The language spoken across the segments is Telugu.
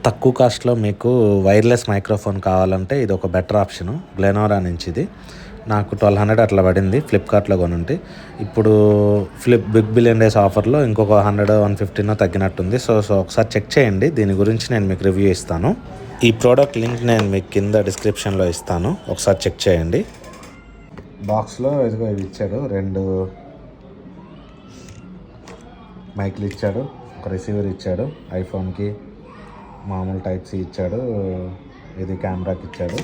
తక్కువ కాస్ట్‌లో మీకు వైర్‌లెస్ మైక్రోఫోన్ కావాలంటే ఇదొక బెటర్ ఆప్షను. గ్లెనోరా నుంచి ఇది. నాకు 1200 అట్లా పడింది. ఫ్లిప్‌కార్ట్‌లో కొనుంటి. ఇప్పుడు బిగ్ బిలియన్ డేస్ ఆఫర్‌లో ఇంకొక 100, 150 తగ్గినట్టుంది. సో, ఒకసారి చెక్ చేయండి. దీని గురించి నేను మీకు రివ్యూ ఇస్తాను. ఈ ప్రోడక్ట్ లింక్ నేను మీకు కింద డిస్క్రిప్షన్‌లో ఇస్తాను. ఒకసారి చెక్ చేయండి. బాక్స్‌లో ఇదిగో ఇవి ఇచ్చాడు. 2 మైక్‌లు ఇచ్చాడు. ఒక రిసీవర్ ఇచ్చాడు. ఐఫోన్‌కి మామూలు టైప్ సి ఇచ్చాడు. ఇది కెమెరాకి ఇచ్చాడు.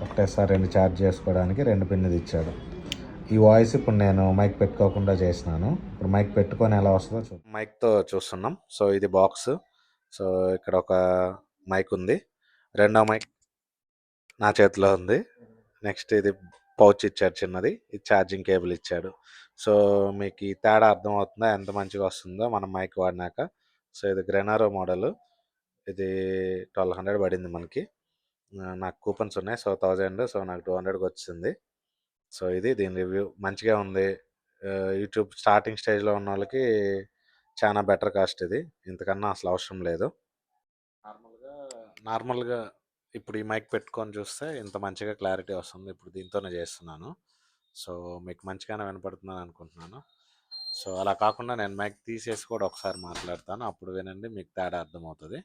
ఒకటేసారి 2 ఛార్జ్ చేసుకోవడానికి 2 పిన్నుది ఇచ్చాడు. ఈ వాయిస్ ఇప్పుడు నేను మైక్ పెట్టుకోకుండా చేసినాను. ఇప్పుడు మైక్ పెట్టుకొని ఎలా వస్తుందో మైక్తో చూస్తున్నాం. సో ఇది బాక్స్. సో ఇక్కడ ఒక మైక్ ఉంది. రెండో మైక్ నా చేతిలో ఉంది. నెక్స్ట్ ఇది పౌచ్ ఇచ్చాడు చిన్నది. ఇది ఛార్జింగ్ కేబుల్ ఇచ్చాడు. సో మీకు ఈ తేడా అర్థమవుతుందా ఎంత మంచిగా వస్తుందో మనం మైక్ వాడినాక. సో ఇది గ్రెనారో మోడలు. ఇది 1200 పడింది మనకి. నాకు కూపన్స్ ఉన్నాయి. సో 1000, సో నాకు 200కి వచ్చింది. సో ఇది దీని రివ్యూ. మంచిగా ఉంది. యూట్యూబ్ స్టార్టింగ్ స్టేజ్లో ఉన్న వాళ్ళకి చాలా బెటర్ కాస్ట్ ఇది. ఇంతకన్నా అసలు అవసరం లేదు. నార్మల్గా ఇప్పుడు ఈ మైక్ పెట్టుకొని చూస్తే ఇంత మంచిగా క్లారిటీ వస్తుంది. ఇప్పుడు దీంతోనే చేస్తున్నాను. సో మీకు మంచిగానే వినపడుతుందని అనుకుంటున్నాను. సో అలా కాకుండా నేను మైక్ తీసేసి కూడా ఒకసారి మాట్లాడతాను. అప్పుడు వినండి, మీకు తేడా అర్థమవుతుంది.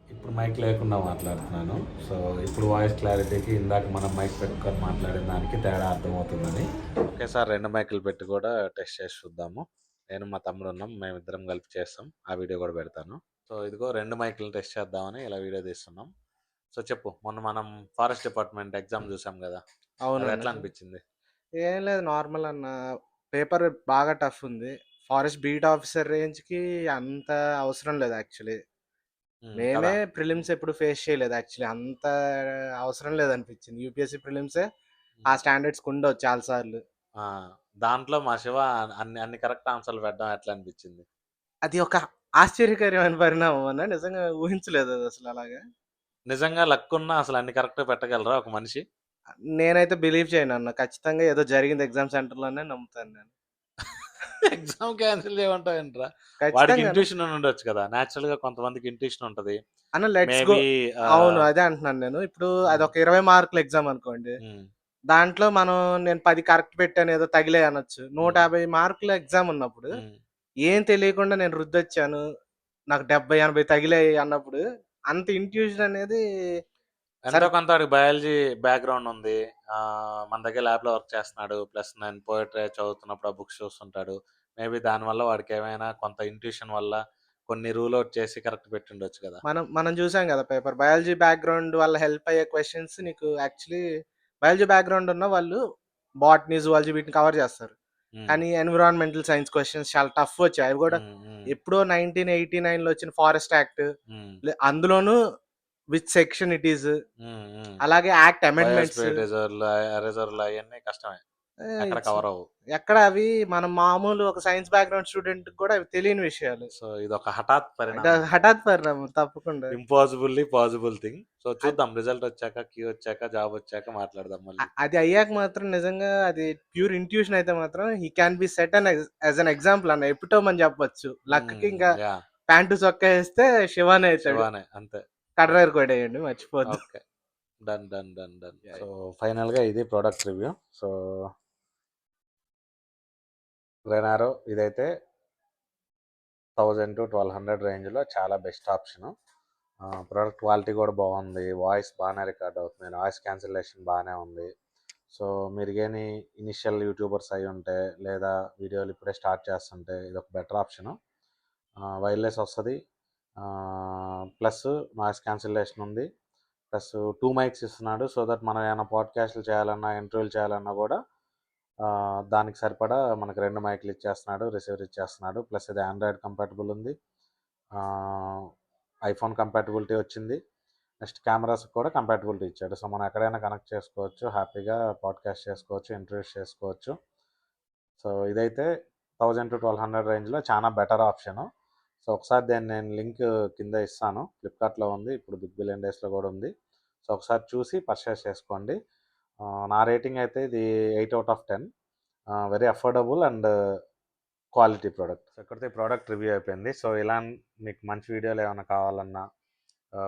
ఇప్పుడు మైక్ లేకుండా మాట్లాడుతున్నాను. సో ఇప్పుడు వాయిస్ క్లారిటీకి ఇందాక మనం మైక్ పెట్టుకొని మాట్లాడిన దానికి తేడా అర్థమవుతుందని ఒకేసారి 2 మైకులు పెట్టి కూడా టెస్ట్ చేసి చూద్దాము. నేను మా తమ్ముడు ఉన్నాం, మేమిద్దరం కలిపి చేస్తాం. ఆ వీడియో కూడా పెడతాను. సో ఇదిగో 2 మైకులు టెస్ట్ చేద్దామని ఇలా వీడియో తీస్తున్నాం. సో చెప్పు, మొన్న మనం ఫారెస్ట్ డిపార్ట్మెంట్ ఎగ్జామ్ చూసాం కదా, అది అవునండి. ఎట్లా అనిపించింది? ఏం లేదు, నార్మల్ అన్న. పేపర్ బాగా టఫ్ ఉంది. ఫారెస్ట్ బీట్ ఆఫీసర్ రేంజ్‌కి అంత అవసరం లేదు యాక్చువల్లీ. కదా. మేమే ప్రిలిమ్స్ ఎప్పుడు ఫేస్ చేయలేదు యాక్చువల్లీ. అంత అవసరం లేదనిపించింది. యూపీఎస్సీ ప్రిలిమ్సే ఆ స్టాండర్డ్స్‌కి ఉండవు చాలా సార్లు. ఆ, దాంట్లో మా శివ అన్ని అన్ని కరెక్ట్ ఆన్సర్లు పెట్టడం ఎట్లా అనిపించింది? అది ఒక ఆశ్చర్యకరమైన పరిణామం అన్న. నిజంగా ఊహించలేదు అది అసలు అలాగా. నిజంగా లక్ ఉన్నా అసలు అన్ని కరెక్ట్ పెట్టగలరా ఒక మనిషి? నేనైతే బిలీవ్ చేయనన్న. ఖచ్చితంగా ఏదో జరిగింది ఎగ్జామ్ సెంటర్‌లోనే నమ్ముతాను నేను. ఎగ్జామ్ క్యాన్సిల్ చేయమంటావేంట్రా? వాడికి ఖచ్చితంగా అన్న. ఇంట్యూషన్ ఉండొచ్చు కదా. న్యాచురల్‌గా కొంతమందికి ఇంట్యూషన్ ఉంటది. అన్న లెట్స్ గో. మేబీ అవును. అదే అంటున్నాను నేను. ఇప్పుడు హ్మ్. అదొక 20 మార్కుల ఎగ్జామ్ అనుకోండి. హ్మ్. దాంట్లో నేను 10 కరెక్ట్ పెట్టాను, ఏదో తగిలాయి అనొచ్చు. హ్మ్. 150 మార్కుల ఎగ్జామ్ ఉన్నప్పుడు హ్మ్. ఏం తెలియకుండా నేను రుద్దొచ్చాను. నాకు 70, 80 తగిలాయి అన్నప్పుడు అంత ఇంట్యూషన్ అనేది ఎంతో సరే. కొంత వాడికి బయాలజీ బ్యాక్‌గ్రౌండ్ ఉంది. మన దగ్గర ల్యాబ్‌లో వర్క్ చేస్తున్నాడు. ప్లస్ నేను పోయెట్రీ చదువుతున్నప్పుడు ఆ బుక్స్ చూస్తుంటాడు. మేబీ దానివల్ల వాడికేమైనా కొంత ఇంట్యూషన్ వల్ల కొన్ని రూల్ ఔట్ చేసి కరెక్ట్ పెట్టుండొచ్చు కదా. మనం మనం చూసాం గదా పేపర్. బయాలజీ బ్యాక్‌గ్రౌండ్ వల్ల హెల్ప్ అయ్యే క్వెషన్స్ నీకు యాక్చువల్లీ బయాలజీ బ్యాక్‌గ్రౌండ్ ఉన్న వాళ్ళు బాటనీ, జువాలజీ వీటిని కవర్ చేస్తారు. హ్మ్. కానీ ఎన్విరాన్మెంటల్ సైన్స్ క్వెషన్స్ చాలా టఫ్ వచ్చాయి. అవి కూడా హ్మ్. హ్మ్. ఎప్పుడో 1989లో వచ్చిన ఫారెస్ట్ యాక్ట్, హ్మ్. అందులోనూ విచ్ సెక్షన్ ఇట్ ఈస్, హ్మ్. హ్మ్. అలాగే యాక్ట్ అమెండ్మెంట్స్. బయోస్ఫియర్ రిజర్వ్‌లు అయన్నీ కష్టమే. ఎక్కడ ఇట్స్ కవర్ అవ్వవు. ఎక్కడ అవి మనం మామూలు ఒక సైన్స్ బ్యాక్‌గ్రౌండ్ స్టూడెంట్‌కి కూడా అవి తెలియని విషయాలు. సో ఇదొక హఠాత్ అంటే పరిణామం. హఠాత్ పరిణామం తప్పకుండా. ఇంపాసిబుల్లీ పాసిబుల్ థింగ్. సో అద్ చూద్దాం, రిజల్ట్ వచ్చాక, క్యూ వచ్చాక, జాబ్ వచ్చాక మాట్లాడదాం మళ్ళీ. అది అయ్యాక మాత్రం నిజంగా అది ప్యూర్ ఇంట్యూషన్ అయితే మాత్రం he can be set an as an example అన్న. ఎపిటోమ్ అని చెప్పొచ్చు. లక్‌కి ఇంకా యాహ్! ప్యాంటు చొక్కా ఏస్తే శివానే అయితాడు. శివానే అంతే. కడ్రైవర్ కొట్టేయండి మర్చిపోద్దు. Okay. Done. Done. Done. Done. Yeah! So ఫైనల్‌గా ఇది ప్రొడక్ట్ రివ్యూ. సో గ్రెనారో ఇదైతే 1000-1200 రేంజ్‌లో చాలా బెస్ట్ ఆప్షను. ప్రొడక్ట్ క్వాలిటీ కూడా బాగుంది. వాయిస్ బాగానే రికార్డ్ అవుతుంది. నాయిస్ క్యాన్సిలేషన్ బాగానే ఉంది. సో మీరు గాని ఇనిషియల్ యూట్యూబర్స్ అయి ఉంటే, లేదా వీడియోలు ఇప్పుడే స్టార్ట్ చేస్తుంటే ఇదొక బెటర్ ఆప్షను. వైర్లెస్ వస్తుంది. ప్లస్ నాయిస్ క్యాన్సిలేషన్ ఉంది. ప్లస్ 2 మైక్స్ ఇస్తున్నాడు. సో దట్ మనం ఏమైనా పాడ్కాస్ట్లు చేయాలన్నా, ఇంటర్వ్యూలు చేయాలన్నా కూడా దానికి సరిపడా మనకు 2 మైకులు ఇచ్చేస్తున్నాడు, రిసీవర్ ఇచ్చేస్తున్నాడు. ప్లస్ ఇది ఆండ్రాయిడ్ కంపాటబుల్ ఉంది. ఐఫోన్ కంపాటబిలిటీ వచ్చింది. నెక్స్ట్ కెమెరాస్ కూడా కంపాటబిలిటీ ఇచ్చాడు. సో మనం ఎక్కడైనా కనెక్ట్ చేసుకోవచ్చు, హ్యాపీగా పాడ్కాస్ట్ చేసుకోవచ్చు, ఇంటర్వ్యూస్ చేసుకోవచ్చు. సో ఇదైతే 1000-1200 రేంజ్లో చాలా బెటర్ ఆప్షను. సో ఒకసారి నేను లింక్ కింద ఇస్తాను. ఫ్లిప్కార్ట్లో ఉంది, ఇప్పుడు బిగ్ బిలియన్ డేస్లో కూడా ఉంది. సో ఒకసారి చూసి పర్చేస్ చేసుకోండి. నా రేటింగ్ అయితే ఇది 8/10. Very affordable and quality product. So ఇక్కడితో ఈ ప్రోడక్ట్ రివ్యూ అయిపోయింది. సో ఇలా మీకు మంచి వీడియోలు ఏమైనా కావాలన్నా,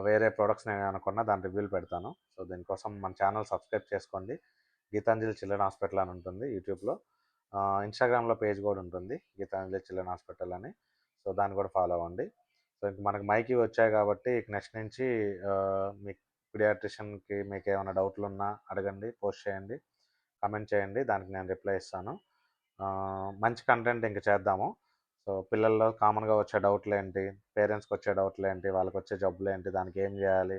వేరే ప్రొడక్ట్స్ నేను అనుకున్నా దాని రివ్యూలు పెడతాను. సో దీనికోసం మన ఛానల్ సబ్స్క్రైబ్ చేసుకోండి. గీతాంజలి చిల్డ్రన్ హాస్పిటల్ అని ఉంటుంది యూట్యూబ్లో. ఇన్స్టాగ్రామ్లో పేజ్ కూడా ఉంటుంది గీతాంజలి చిల్డ్రన్ హాస్పిటల్ అని. సో దాన్ని కూడా ఫాలో అవ్వండి. సో ఇంక మనకి మైకి వచ్చాయి కాబట్టి ఇక నెక్స్ట్ నుంచి మీ పీడియాట్రిషియన్కి మీకు ఏమైనా డౌట్లు ఉన్నా అడగండి, పోస్ట్ చేయండి, కమెంట్ చేయండి, దానికి నేను రిప్లై ఇస్తాను. మంచి కంటెంట్ ఇంక చేద్దాము. సో పిల్లల్లో కామన్గా వచ్చే డౌట్లు ఏంటి, పేరెంట్స్కి వచ్చే డౌట్లు ఏంటి, వాళ్ళకి వచ్చే జబ్బులు ఏంటి, దానికి ఏం చేయాలి,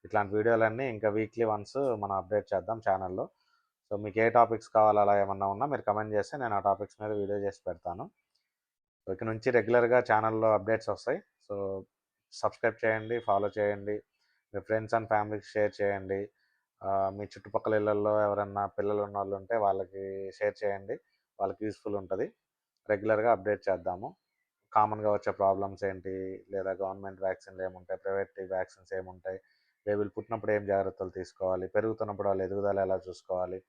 ఇట్లాంటి వీడియోలన్నీ ఇంకా వీక్లీ వన్స్ మనం అప్డేట్ చేద్దాం ఛానల్లో. సో మీకు ఏ టాపిక్స్ కావాలో అలా ఏమన్నా ఉన్నా మీరు కమెంట్ చేస్తే నేను ఆ టాపిక్స్ మీద వీడియో చేసి పెడతాను. సో ఇక నుంచి రెగ్యులర్గా ఛానల్లో అప్డేట్స్ వస్తాయి. సో సబ్స్క్రైబ్ చేయండి, ఫాలో చేయండి, మీ ఫ్రెండ్స్ అండ్ ఫ్యామిలీకి షేర్ చేయండి. మీ చుట్టుపక్కల ఇళ్ళల్లో ఎవరన్నా పిల్లలు ఉన్న వాళ్ళు ఉంటే వాళ్ళకి షేర్ చేయండి, వాళ్ళకి యూస్ఫుల్ ఉంటుంది. రెగ్యులర్గా అప్డేట్ చేద్దాము. కామన్గా వచ్చే ప్రాబ్లమ్స్ ఏంటి, లేదా గవర్నమెంట్ వ్యాక్సిన్లు ఏముంటాయి, ప్రైవేట్ వ్యాక్సిన్స్ ఏముంటాయి, బేబీలు పుట్టినప్పుడు ఏం జాగ్రత్తలు తీసుకోవాలి, పెరుగుతున్నప్పుడు వాళ్ళ ఎదుగుదల ఎలా చూసుకోవాలి,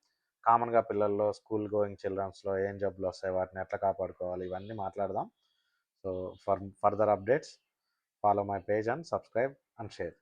కామన్గా పిల్లల్లో స్కూల్ గోయింగ్ చిల్డ్రన్స్లో ఏం జబ్బులు వస్తాయి, వాటిని ఎట్లా కాపాడుకోవాలి, ఇవన్నీ మాట్లాడదాం. So further updates follow my page and subscribe and share.